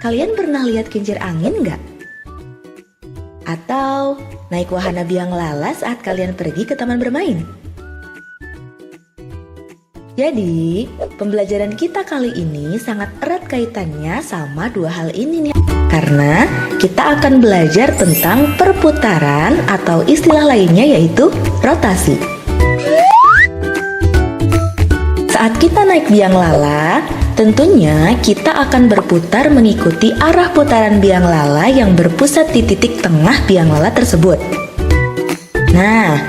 Kalian pernah lihat kincir angin nggak? Atau naik wahana biang lala saat kalian pergi ke taman bermain? Jadi, pembelajaran kita kali ini sangat erat kaitannya sama dua hal ini nih. Karena kita akan belajar tentang perputaran atau istilah lainnya yaitu rotasi. Saat kita naik biang lala, tentunya kita akan berputar mengikuti arah putaran biang lala yang berpusat di titik tengah biang lala tersebut. Nah,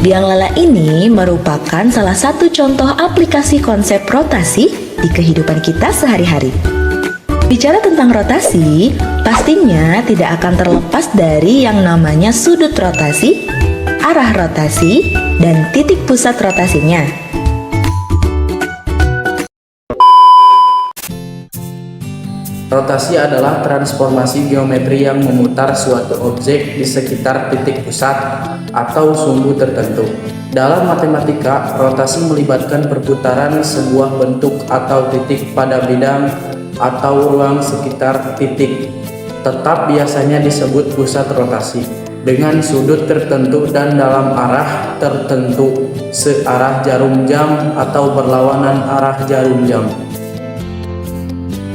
biang lala ini merupakan salah satu contoh aplikasi konsep rotasi di kehidupan kita sehari-hari. Bicara tentang rotasi, pastinya tidak akan terlepas dari yang namanya sudut rotasi, arah rotasi, dan titik pusat rotasinya. Rotasi adalah transformasi geometri yang memutar suatu objek di sekitar titik pusat atau sumbu tertentu. Dalam matematika, rotasi melibatkan perputaran sebuah bentuk atau titik pada bidang atau ruang sekitar titik. Tetap biasanya disebut pusat rotasi, dengan sudut tertentu dan dalam arah tertentu, searah jarum jam atau berlawanan arah jarum jam.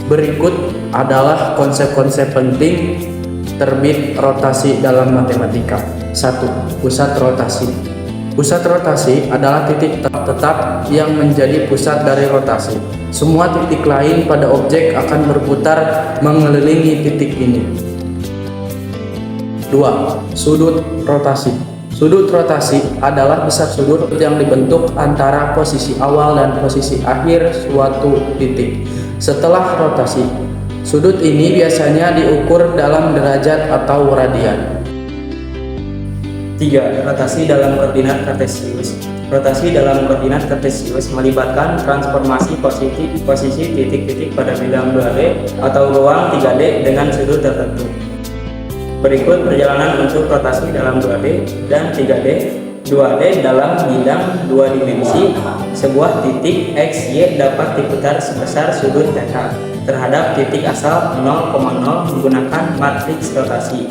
Berikut adalah konsep-konsep penting terbit rotasi dalam matematika. 1. Pusat rotasi. Pusat rotasi adalah titik tetap yang menjadi pusat dari rotasi. Semua titik lain pada objek akan berputar mengelilingi titik ini. 2. Sudut rotasi. Sudut rotasi adalah pusat sudut yang dibentuk antara posisi awal dan posisi akhir suatu titik. Setelah rotasi, sudut ini biasanya diukur dalam derajat atau radian. 3. Rotasi dalam koordinat kartesius. Rotasi dalam koordinat kartesius melibatkan transformasi posisi titik-titik pada bidang 2D atau ruang 3D dengan sudut tertentu. Berikut perjalanan untuk rotasi dalam 2D dan 3D. 2D dalam bidang 2 dimensi, sebuah titik X, Y dapat diputar sebesar sudut θ terhadap titik asal 0,0 menggunakan matriks rotasi.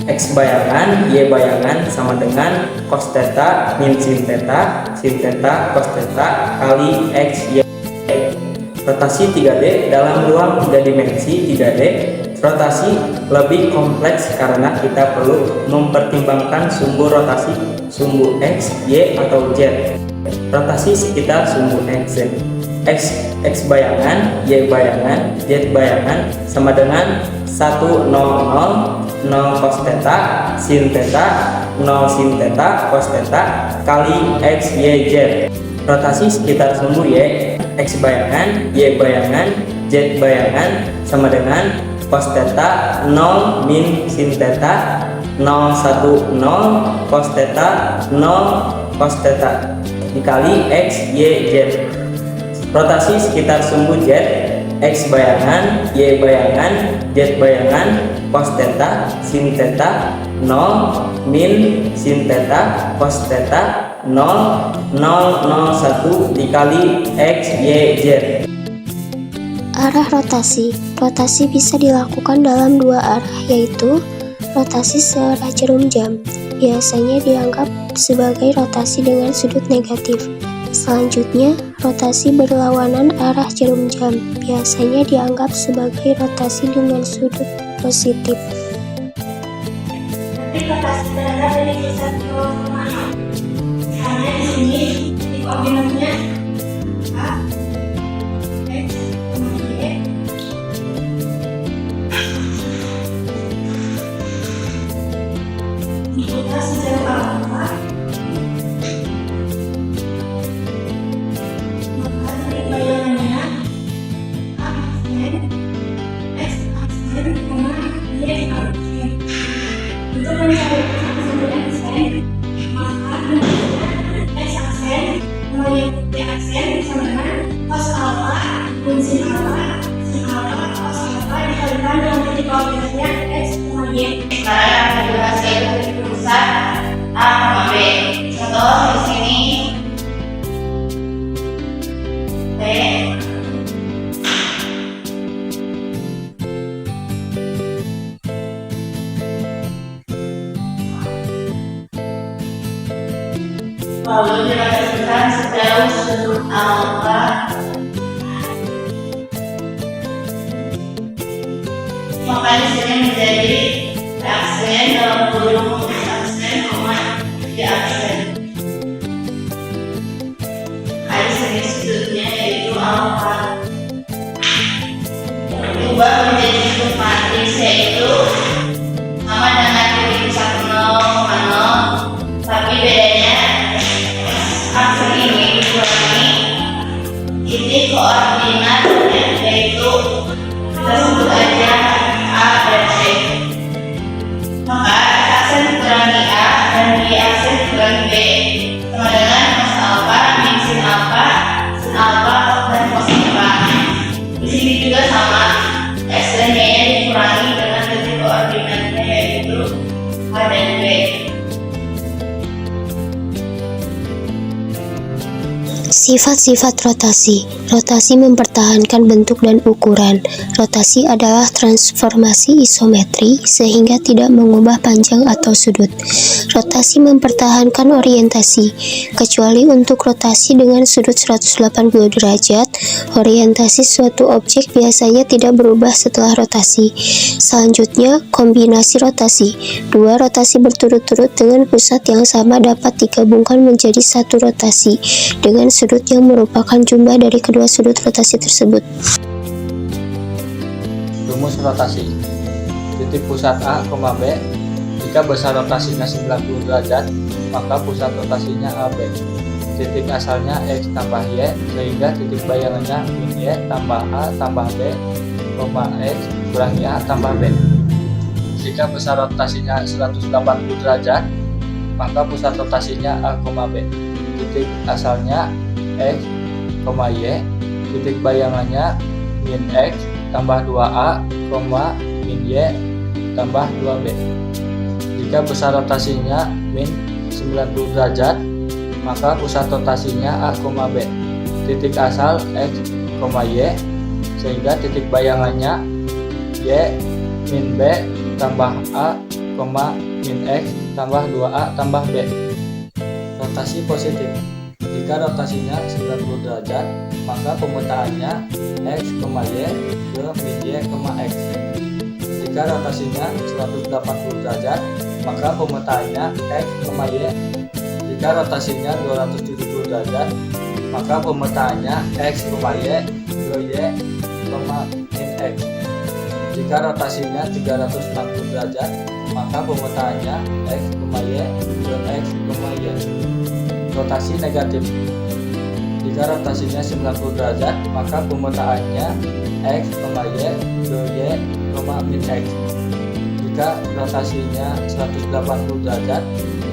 X bayangan, Y bayangan sama dengan cos θ min sin θ cos θ kali X, Y. Rotasi 3D dalam ruang 3 dimensi 3D. Rotasi lebih kompleks karena kita perlu mempertimbangkan sumbu rotasi, sumbu X, Y, atau Z. Rotasi sekitar sumbu X. X bayangan, Y bayangan, Z bayangan sama dengan 1, 0, 0, 0 cos θ, sin θ, 0 sin θ, cos θ, kali X, Y, Z. Rotasi sekitar sumbu Y, X bayangan, Y bayangan, Z bayangan sama dengan cos θ 0 min sin θ 0, 1, 0 cos θ 0 cos θ dikali X, Y, Z. Rotasi sekitar sumbu Z, X bayangan, Y bayangan, Z bayangan, cos θ sin θ 0 min sin θ cos θ 0, 0, 0, 1 dikali X, Y, Z. Arah rotasi. Rotasi bisa dilakukan dalam dua arah, yaitu rotasi searah jarum jam. Biasanya dianggap sebagai rotasi dengan sudut negatif. Selanjutnya, rotasi berlawanan arah jarum jam. Biasanya dianggap sebagai rotasi dengan sudut positif. Rotasi berada dari pusat ke mana? Karena di sini di koordinatnya A, X, Y. Diputar sejauh apa? Maka dari bayangannya A, X, Y, Y. Untuk mencari sumber aksen, maka X aksen mengikuti aksen sama dengan cos alpha min sin alpha cos alpha dikalikan dengan titik koordinatnya X, Y. Sekarang yang kedua hasil titik pusat A, B. Contoh di sini B, lalu dirotasikan sejauh sudut alfa, maka di sini menjadi aksen dalam kurung aksen koma di aksen. Di sini sudutnya yaitu alfa. Berubah menjadi sudut matris yaitu sama dengan titik pusat 0,0, tapi bedanya aksen ini dikurangi titik koordinat yaitu kita sebut aja A dan C. Maka aksen dikurangi A dan di aksen dikurangi B sama dengan cos alfa, min sin alfa, sin alfa, dan cos alfa. Di sini juga sama, X dan Y nya dikurangi dengan titik koordinatnya yaitu A dan B. Sifat-sifat rotasi. Rotasi mempertahankan bentuk dan ukuran. Rotasi adalah transformasi isometri sehingga tidak mengubah panjang atau sudut. Rotasi mempertahankan orientasi. Kecuali untuk rotasi dengan sudut 180 derajat, orientasi suatu objek biasanya tidak berubah setelah rotasi. Selanjutnya, kombinasi rotasi. Dua rotasi berturut-turut dengan pusat yang sama dapat digabungkan menjadi satu rotasi dengan sudut yang merupakan jumlah dari kedua sudut rotasi tersebut. Rumus rotasi. Titik pusat A, B. Jika besar rotasinya 90 derajat, maka pusat rotasinya AB. Titik asalnya X tambah Y, sehingga titik bayangannya min Y tambah A tambah B, X kurangi A tambah B. Jika besar rotasinya 180 derajat, maka pusat rotasinya A, B. Titik asalnya X, Y, titik bayangannya min X tambah 2A, min Y tambah 2B. Jika besar rotasinya min 90 derajat, maka pusat rotasinya A, B. Titik asal X, Y, sehingga titik bayangannya Y min B tambah A, min X tambah 2A tambah B. Rotasi positif. Jika rotasinya 90 derajat, maka pemetaannya X, Y ke min Y, X. Jika rotasinya 180 derajat, maka pemetaannya X, Y. Jika rotasinya 270 derajat, maka pemetaannya X, Y ke Y, min X. Jika rotasinya 360 derajat, maka pemetaannya X, Y ke X, Y. Rotasi negatif. Jika rotasinya 90 derajat, maka pemetaannya X, Y ke Y, min X. Jika rotasinya 180 derajat,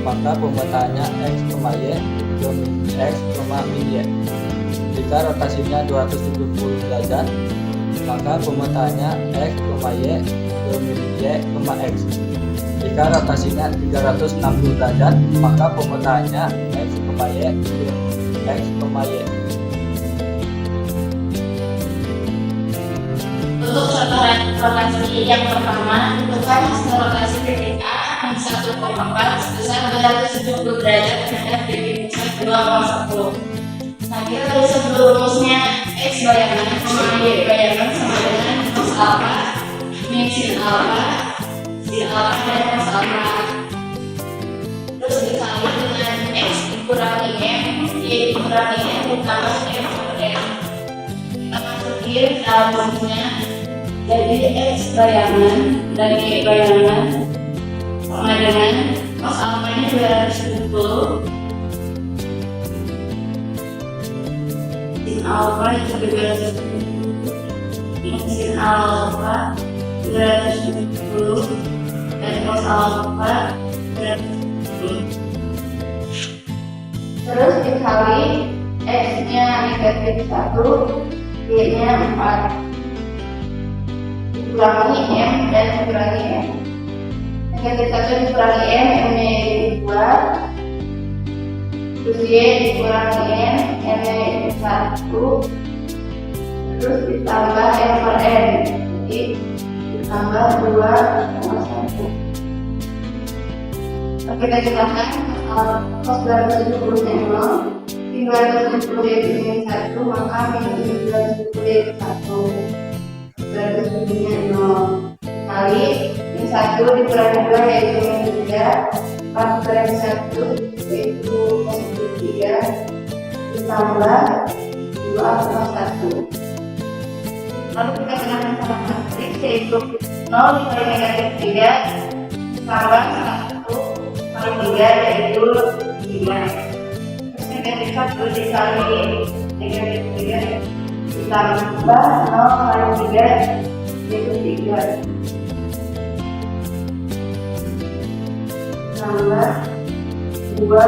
maka pemetaannya X, Y ke X, min Y. Jika rotasinya 270 derajat, maka pemetaannya X, Y ke min Y, X. Jika rotasinya 360 derajat, maka pemetaannya X, Y ke X, Y. Untuk contoh rotasi yang pertama, tentukan hasil rotasi titik A min 1,4 sebesar 270 derajat terhadap titik pusat 2,1. Nah, kita tulis dulu rumusnya. X bayangan sama Y bayangan sama dengan cos alfa min sin alfa, sin alfa dan cos alfa. Terus dikali dengan X dikurangi M, Y dikurangi M ditambah M per M. Kita masukin dalam rumusnya. Jadi X bayangan dan Y bayangan sama dengan cos alfa nya 270, sin alfa itu 270, sin alfa 270 dan cos alfa 270. Terus dikali X nya negatif 1, Y nya 4, dikurangi M dan dikurangi M. Negatif 1 dikurangi M, M nya jadi 2, terus Y dikurangi M, M nya jadi 1, terus ditambah M per M, jadi ditambah 2,1. Kita jumlahkan cos 270 nya 0, sin 270 yaitu min 1, maka min 270 yaitu 1. 270 nya 0 kali min 1 dikurangi 2 yaitu min 3, 4 dikurangi 1 yaitu positif 3, ditambah 2,1. Lalu kita gunakan cara matrik yaitu 0 dikali negatif 3 tambah 1 kali 3 yaitu 5. Terus negatif 1 dikali negatif 3 ditambah 0 kali 3 yaitu 3 tambah 2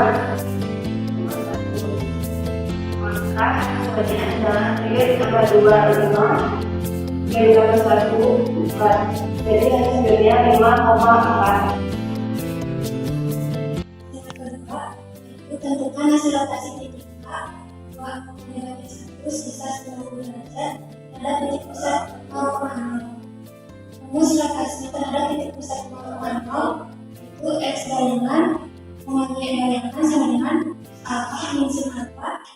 maka sebagian adalah 3 ditambah 2 5 3 ditambah 1 4 jadi hasilnya 5,4. Tentukan hasil rotasi titik A bahwa negatif 1 sebesar 90 derajat pada titik pusat 0,0. Rumus rotasi terhadap titik pusat 0,0 itu X bayangan Y bayangan sama dengan alfa min sin alfa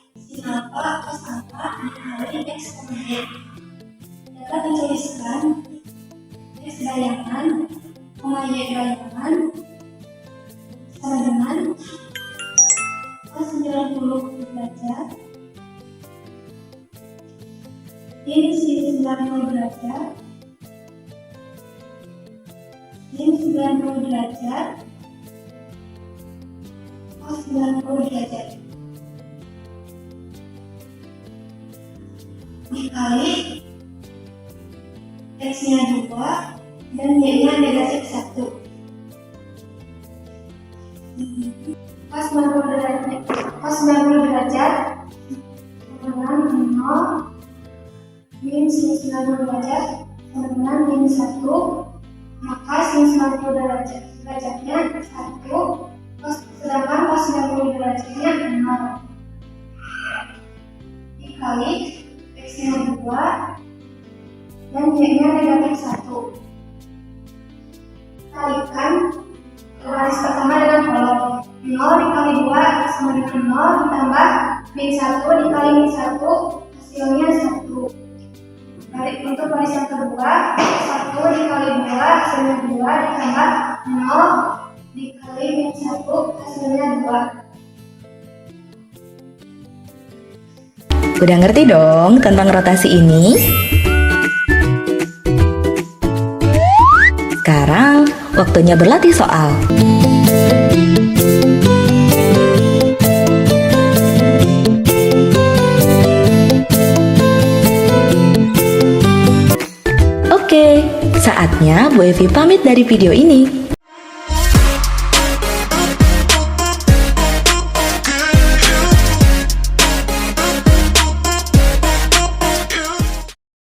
cos alfa dikali X, Y. Dapat dituliskan X bayangan Y bayangan sama dengan cos 90 derajat sin 90 derajat sin 90 derajat cos 90 derajat dikali X-nya 2 dan Y-nya negatif 1. Cos 90 derajat dengan 0 min sin 90 derajat dengan min 1, maka sin 90 derajatnya 1, sedangkan cos 90 derajatnya 0 dikali X-nya 2 dan Y-nya negatif 1. Kalikan garis pertama dengan kolom 0 dikali 2 sama dengan 0 ditambah min 1 dikali min 1 hasilnya 1. Untuk garis yang kedua 1 dikali 2 hasilnya 2 ditambah 0 dikali min 1 hasilnya 2. Udah ngerti dong tentang rotasi ini? Sekarang waktunya berlatih soal. Oke, saatnya Bu Evi pamit dari video ini.